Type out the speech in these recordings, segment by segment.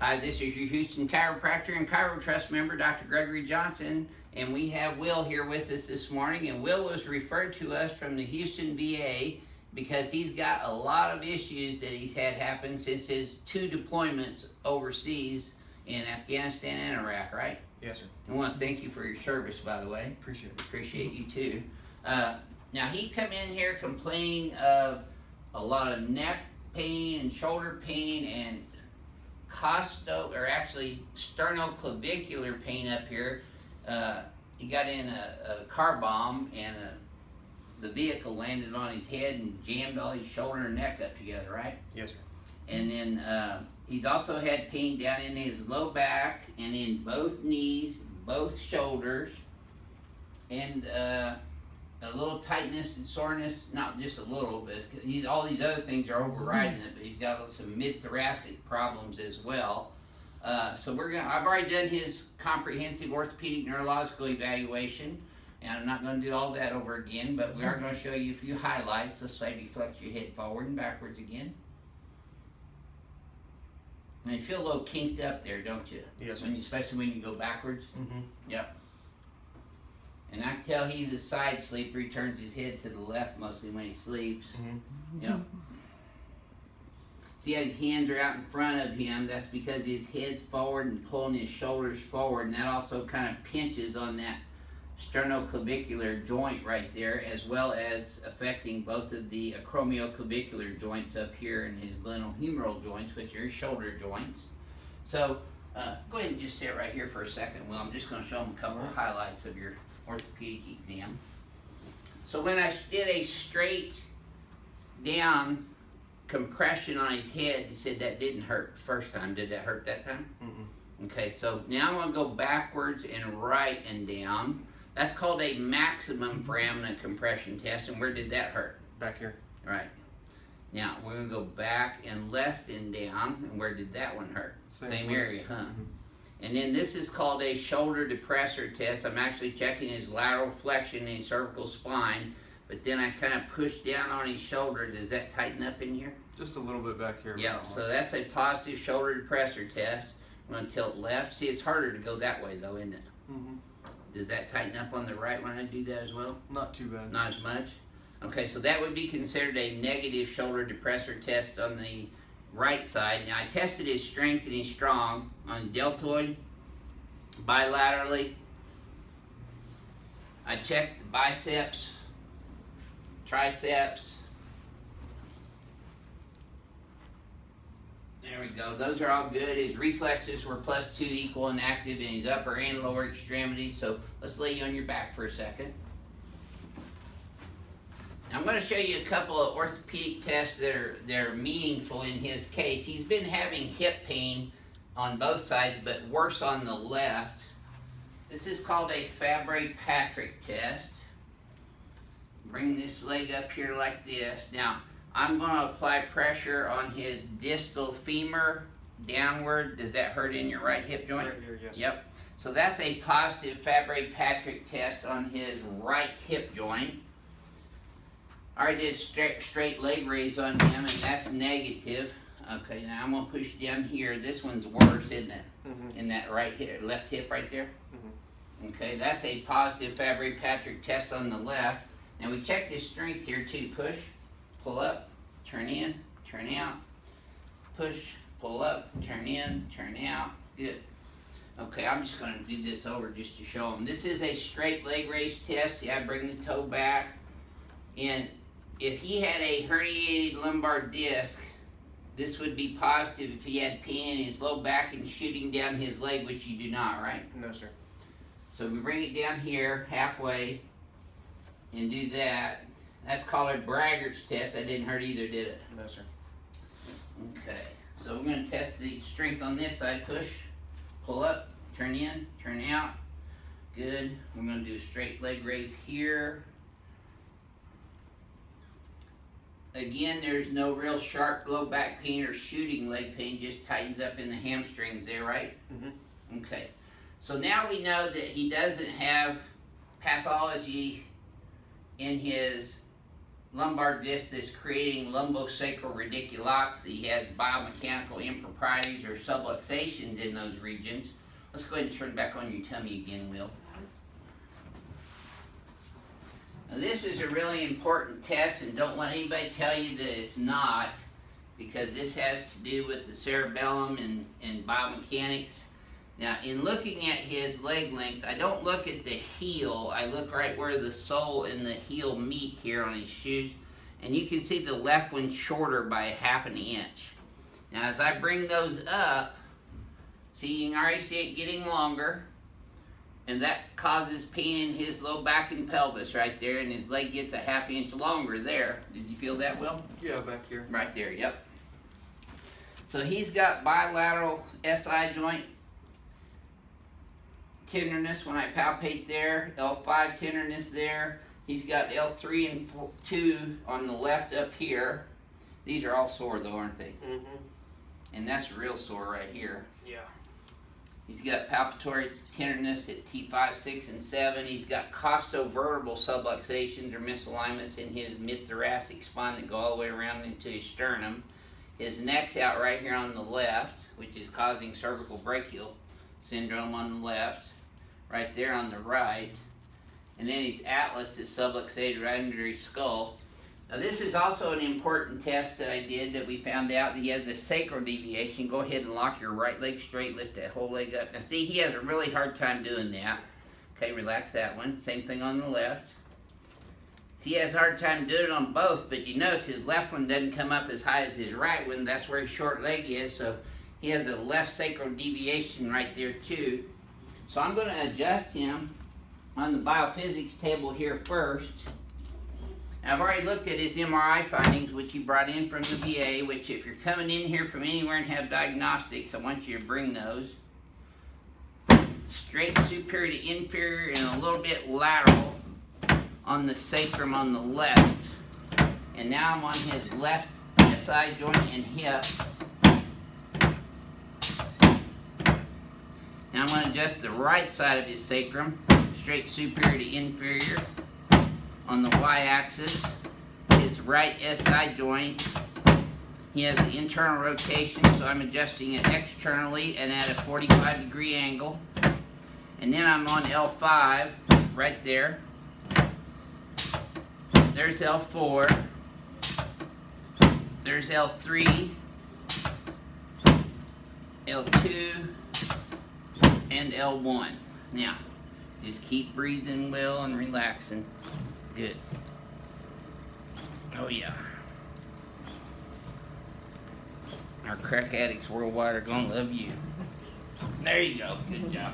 Hi, this is your Houston Chiropractor and ChiroTrust member, Dr. Gregory Johnson, and we have Will here with us this morning. And Will was referred to us from the Houston VA because he's got a lot of issues that he's had happen since his 2 deployments overseas in Afghanistan and Iraq, right? Yes, sir. I want to thank you for your service, by the way. Appreciate it. Appreciate you too. Now he come in here complaining of a lot of neck pain and shoulder pain and sternoclavicular pain up here. He got in a car bomb and the vehicle landed on his head and jammed all his shoulder and neck up together, right? Yes, sir. And then he's also had pain down in his low back and in both knees, both shoulders, and a little tightness and soreness, not just a little, but all these other things are overriding it, but he's got some mid-thoracic problems as well. So I've already done his comprehensive orthopedic neurological evaluation, and I'm not going to do all that over again, but we are going to show you a few highlights. Let's say you flex your head forward and backwards again. And you feel a little kinked up there, don't you? Yes, sir. Especially when you go backwards. Mm-hmm. Yep. And I can tell he's a side sleeper. He turns his head to the left mostly when he sleeps. Mm-hmm. Yep. See how his hands are out in front of him? That's because his head's forward and pulling his shoulders forward, and that also kind of pinches on that sternoclavicular joint right there, as well as affecting both of the acromioclavicular joints up here in his glenohumeral joints, which are his shoulder joints. So go ahead and just sit right here for a second. Well, I'm just going to show him a couple of highlights of your orthopedic exam. So when I did a straight down compression on his head, he said that didn't hurt the first time. Did that hurt that time? Mm-mm. Okay, so now I'm going to go backwards and right and down. That's called a maximum foramen compression test. And where did that hurt? Back here. Right. Now we're going to go back and left and down. And where did that one hurt? Same area, huh? Mm-hmm. And then this is called a shoulder depressor test. I'm actually checking his lateral flexion and his cervical spine, but then I kind of push down on his shoulder. Does that tighten up in here? Just a little bit back here. Yeah, so that's a positive shoulder depressor test. I'm going to tilt left. See, it's harder to go that way though, isn't it? Mm-hmm. Does that tighten up on the right when I do that as well? Not too bad. Not as much? Okay, so that would be considered a negative shoulder depressor test on the right side. Now I tested his strength and his strong on deltoid, bilaterally. I checked the biceps, triceps. There we go. Those are all good. His reflexes were +2, equal and active in his upper and lower extremities. So let's lay you on your back for a second. I'm going to show you a couple of orthopedic tests that are meaningful in his case. He's been having hip pain on both sides, but worse on the left. This is called a Fabry-Patrick test. Bring this leg up here like this. Now, I'm going to apply pressure on his distal femur downward. Does that hurt in your right hip joint? Right here, yes. Yep. So that's a positive Fabry-Patrick test on his right hip joint. I already did straight leg raise on him, and that's negative. Okay, now I'm going to push down here. This one's worse, isn't it? Mm-hmm. In that right hip, left hip right there? Mm-hmm. Okay, that's a positive Fabry-Patrick test on the left. Now we checked his strength here too. Push, pull up, turn in, turn out. Push, pull up, turn in, turn out. Good. Okay, I'm just going to do this over just to show him. This is a straight leg raise test. See, I bring the toe back. And if he had a herniated lumbar disc, this would be positive if he had pain in his low back and shooting down his leg, which you do not, right? No, sir. So we bring it down here halfway and do that. That's called a Braggart's test. That didn't hurt either, did it? No, sir. Okay. So we're going to test the strength on this side. Push, pull up, turn in, turn out. Good. We're going to do a straight leg raise here. Again, there's no real sharp low back pain or shooting leg pain, just tightens up in the hamstrings there, right? Mm-hmm. Okay. So now we know that he doesn't have pathology in his lumbar disc that's creating lumbosacral radiculopathy. He has biomechanical improprieties or subluxations in those regions. Let's go ahead and turn back on your tummy again, Will. Now this is a really important test, and don't let anybody tell you that it's not, because this has to do with the cerebellum and biomechanics. Now, in looking at his leg length, I don't look at the heel. I look right where the sole and the heel meet here on his shoes. And you can see the left one's shorter by 1/2 inch. Now, as I bring those up, see, you can already see it getting longer. And that causes pain in his low back and pelvis right there. And his leg gets 1/2 inch longer there. Did you feel that, Will? Yeah, back here. Right there, yep. So he's got bilateral SI joint tenderness when I palpate there, L5 tenderness there. He's got L3 and 2 on the left up here. These are all sore though, aren't they? Mm-hmm. And that's real sore right here. Yeah. He's got palpatory tenderness at T5, 6, and 7. He's got costovertebral subluxations or misalignments in his mid-thoracic spine that go all the way around into his sternum. His neck's out right here on the left, which is causing cervical brachial syndrome on the left. Right there on the right. And then his atlas is subluxated right under his skull. Now this is also an important test that I did that we found out that he has a sacral deviation. Go ahead and lock your right leg straight, lift that whole leg up. Now see, he has a really hard time doing that. Okay, relax that one. Same thing on the left. See, he has a hard time doing it on both, but you notice his left one doesn't come up as high as his right one. That's where his short leg is, so he has a left sacral deviation right there too. So I'm going to adjust him on the BioPhysics table here first. I've already looked at his MRI findings, which he brought in from the VA, which if you're coming in here from anywhere and have diagnostics, I want you to bring those. Straight superior to inferior and a little bit lateral on the sacrum on the left. And now I'm on his left SI joint and hip. Now I'm going to adjust the right side of his sacrum, straight superior to inferior. On the y-axis, his right SI joint. He has the internal rotation, so I'm adjusting it externally and at a 45-degree angle. And then I'm on L5, right there. There's L4. There's L3. L2. And L1. Now, just keep breathing well and relaxing. Good. Oh yeah. Our crack addicts worldwide are gonna love you. There you go. Good job.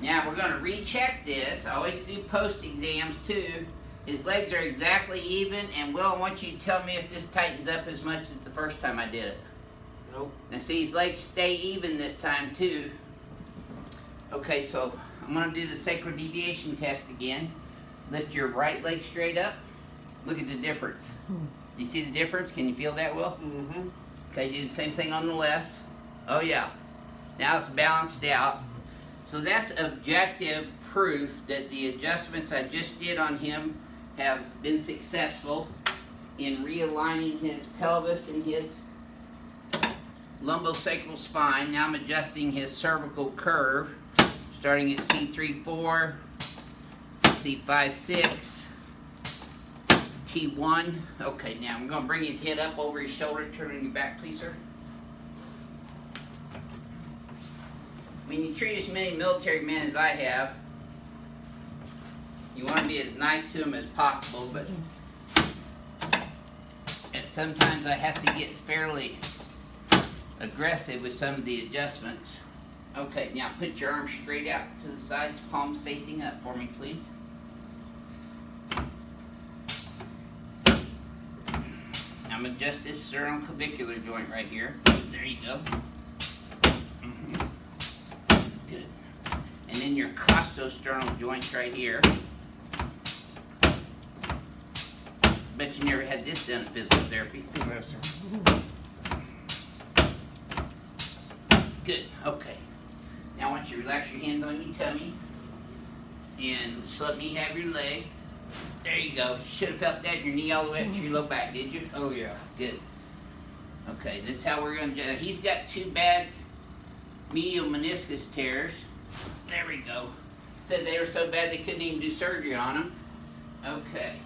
Now we're gonna recheck this. I always do post exams too. His legs are exactly even, and Will, I want you to tell me if this tightens up as much as the first time I did it. Nope. Now see, his legs stay even this time too. Okay, so I'm going to do the sacral deviation test again. Lift your right leg straight up. Look at the difference. Do you see the difference? Can you feel that, Will? Mm-hmm. Okay, do the same thing on the left. Oh yeah. Now it's balanced out. So that's objective proof that the adjustments I just did on him have been successful in realigning his pelvis and his lumbosacral spine. Now I'm adjusting his cervical curve, starting at C3-4, C5-6, T1. Okay, now I'm going to bring his head up over his shoulders. Turn on your back, please, sir. When you treat as many military men as I have, you want to be as nice to them as possible, but and sometimes I have to get fairly aggressive with some of the adjustments. Okay, now put your arms straight out to the sides, palms facing up for me, please. I'm going to adjust this sternoclavicular joint right here. There you go. Good. And then your costosternal joints right here. Bet you never had this done at physical therapy. Yes, sir. Good, okay. Now I want you to relax your hands on your tummy and just let me have your leg. There you go. You should have felt that in your knee all the way up to your low back, did you? Oh yeah. Good. Okay, this is how we're going to. He's got 2 bad medial meniscus tears. There we go. Said they were so bad they couldn't even do surgery on him. Okay.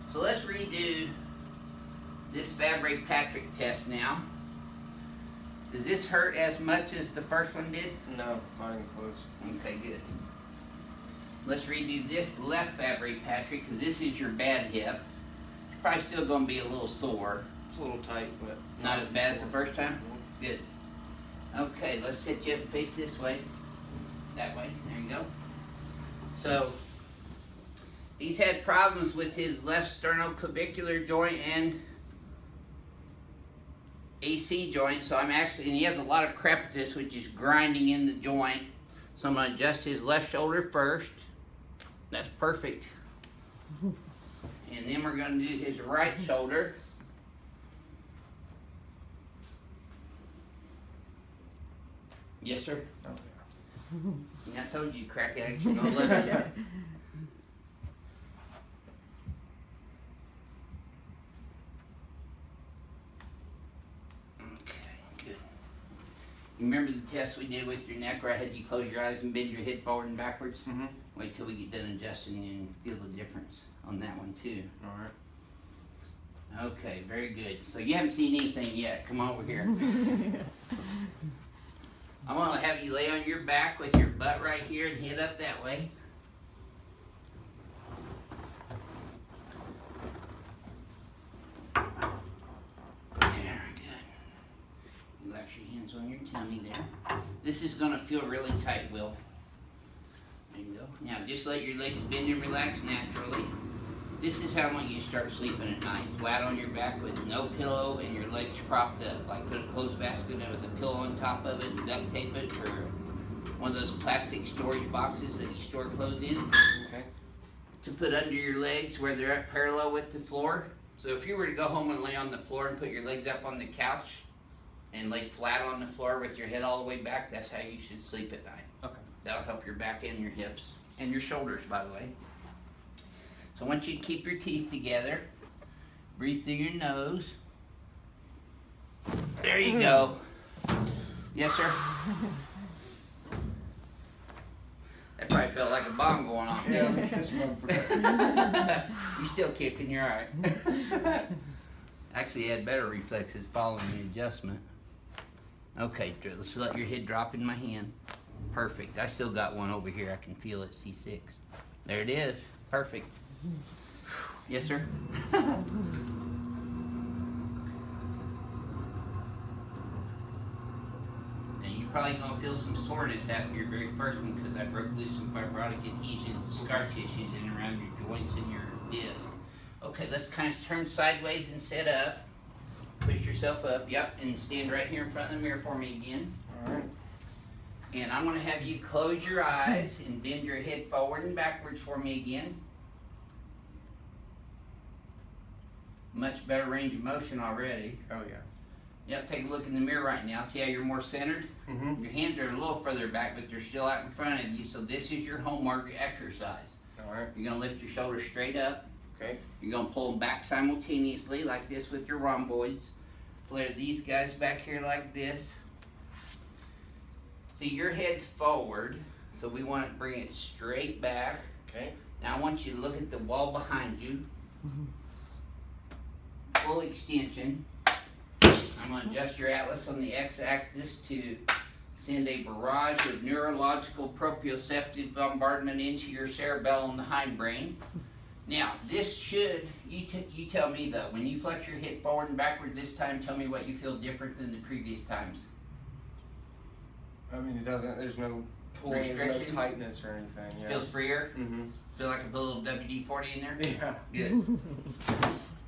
So let's redo this Fabry-Patrick test now. Does this hurt as much as the first one did? No, not even close. Okay, good. Let's redo this left Fabry-Patrick because this is your bad hip. It's probably still going to be a little sore. It's a little tight, but Not as bad as the first time? Good. Okay, let's sit you up and face this way. That way. There you go. So, he's had problems with his left sternoclavicular joint and AC joint, so I'm actually, and he has a lot of crepitus, which is grinding in the joint. So I'm going to adjust his left shoulder first. That's perfect. And then we're going to do his right shoulder. Yes, sir? Oh, I told you, crack addicts were going to love it. Remember the test we did with your neck where I had you close your eyes and bend your head forward and backwards? Mm-hmm. Wait till we get done adjusting and feel the difference on that one too. Alright. Okay, very good. So you haven't seen anything yet. Come over here. I'm going to have you lay on your back with your butt right here and head up that way. Relax your hands on your tummy there. This is going to feel really tight, Will. There you go. Now just let your legs bend and relax naturally. This is how I want you to start sleeping at night. Flat on your back with no pillow and your legs propped up. Like put a clothes basket in with a pillow on top of it and duct tape it, or one of those plastic storage boxes that you store clothes in. Okay. To put under your legs where they're at parallel with the floor. So if you were to go home and lay on the floor and put your legs up on the couch and lay flat on the floor with your head all the way back, that's how you should sleep at night. Okay. That'll help your back and your hips and your shoulders, by the way. So I want you to keep your teeth together. Breathe through your nose. There you go. Yes, sir? That probably felt like a bomb going off. Yeah, catch my breath. You still kicking, you're alright. Actually, you had better reflexes following the adjustment. Okay, let's let your head drop in my hand. Perfect. I still got one over here. I can feel it, C6. There it is. Perfect. Yes, sir? And you're probably going to feel some soreness after your very first one because I broke loose some fibrotic adhesions and scar tissues in around your joints and your disc. Okay, let's kind of turn sideways and sit up. Push yourself up, yep, and stand right here in front of the mirror for me again. Alright. And I'm going to have you close your eyes and bend your head forward and backwards for me again. Much better range of motion already. Oh yeah. Yep, take a look in the mirror right now. See how you're more centered? Mm-hmm. Your hands are a little further back, but they're still out in front of you, so this is your homework exercise. Alright. You're going to lift your shoulders straight up. Okay. You're going to pull them back simultaneously like this with your rhomboids. Flare these guys back here like this. See, your head's forward, so we want to bring it straight back. Okay. Now I want you to look at the wall behind you. Full extension. I'm going to adjust your atlas on the x-axis to send a barrage of neurological proprioceptive bombardment into your cerebellum, the hindbrain. Now, this should, you tell me though, when you flex your hip forward and backwards this time, tell me what you feel different than the previous times. I mean, it doesn't, there's no pulling, there's no Restriction? tightness or anything. Yeah. Feels freer? Mm-hmm. Feel like I put a little WD-40 in there? Yeah. Good.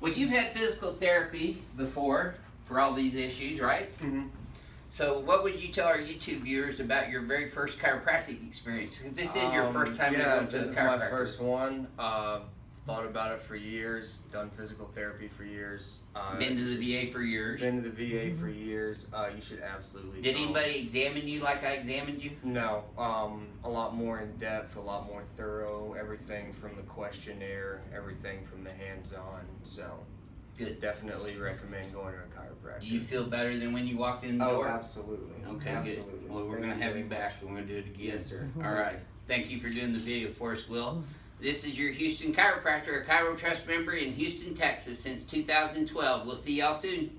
Well, you've had physical therapy before for all these issues, right? Mm-hmm. So what would you tell our YouTube viewers about your very first chiropractic experience? Because this is your first time yeah, going to this a is chiropractor. my first one. thought about it for years, done physical therapy for years. Been to the VA for years. Been to the VA for years. You should absolutely Did go. anybody examine you like I examined you? No, a lot more in depth, a lot more thorough, everything from the questionnaire, everything from the hands-on, so Good. definitely recommend going to a chiropractor. Do you feel better than when you walked in the Oh, door? absolutely. Okay, absolutely. good. Well, we're Thank gonna have very you back, much. and we're gonna do it again. Yes, sir. All right. Thank you for doing the video for us, Will. This is your Houston chiropractor, a Chiro Trust member in Houston, Texas since 2012. We'll see y'all soon.